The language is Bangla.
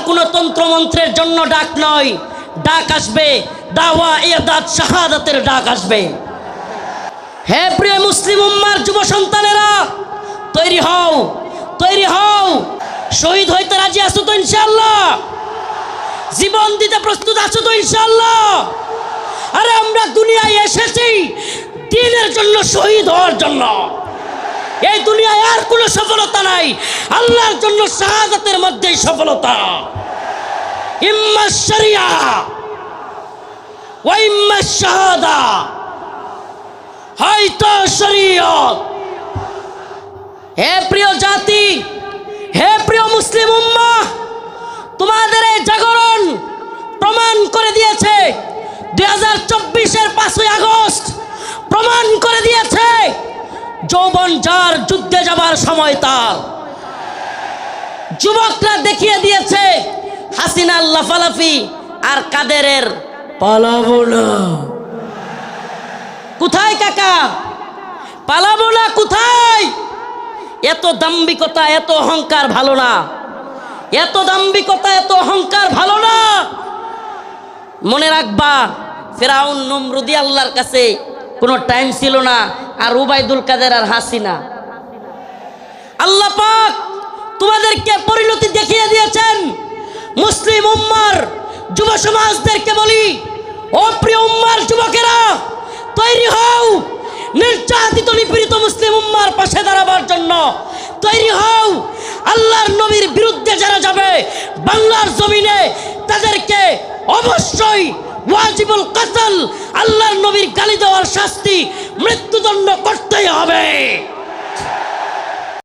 কোনো তন্ত্রমন্ত্রের জন্য ডাক নয়, ডাক আসবে দাওয়া ইরদাদ শাহাদাতের ডাক আসবে। হে প্রিয় মুসলিম উম্মার যুব সন্তানেরা, তৈরি হও, তৈরি হও। শহীদ হইতে রাজি আছো তো ইনশাআল্লাহ? জীবন দিতে প্রস্তুত আছো তো ইনশাআল্লাহ? আরে আমরা দুনিয়ায় এসেছি দ্বীনের জন্য, শহীদ হওয়ার জন্য। এই দুনিয়ায় আর কোনো সফলতা নাই, আল্লাহর জন্য শাহাদাতের মধ্যেই সফলতা। ইম্মা শরিয়া ওয়া ইম্মা শাহাদা, হয়তো শরীয়ত। হে প্রিয় জাতি, হে প্রিয় মুসলিম উম্মাহ, তোমাদের এই জাগরণ প্রমাণ করে দিয়েছে 2024-এর 5ই আগস্ট প্রমাণ করে দিয়েছে যৌবন যার যুদ্ধে যাবার সময় তার। যুবকরা দেখিয়ে দিয়েছে হাসিনার লাফালাফি আর কাদেরের পালাবো না। কোথায় কাকা? পালাবো না কোথায়? এত দাম্ভিকতা, এত অহংকার ভালো না। এত দাম্ভিকতা, এত অহংকার ভালো না। মনে রাখবা, ফেরাউন নমরুদি আল্লাহর কাছে কোনো টাইম ছিল না, আর উবাইদুল কাদের আর হাসিনা। আল্লাহ পাক তোমাদেরকে পরিণতি দেখিয়ে দিয়েছেন। মুসলিম উম্মার যুব সমাজদেরকে বলি, ও প্রিয় উম্মার যুবকেরা, তৈরি হও নির্যাতিত নিপীড়িত মুসলিম উম্মার পাশে দাঁড়াবার জন্য। তৈরি হও আল্লাহর নবীর বিরুদ্ধে যারা যাবে বাংলার জমিনে, তাদেরকে অবশ্যই ওয়াজিবুল কতল, আল্লাহর নবীর গালি দেওয়ার শাস্তি, মৃত্যুদণ্ড করতেই হবে।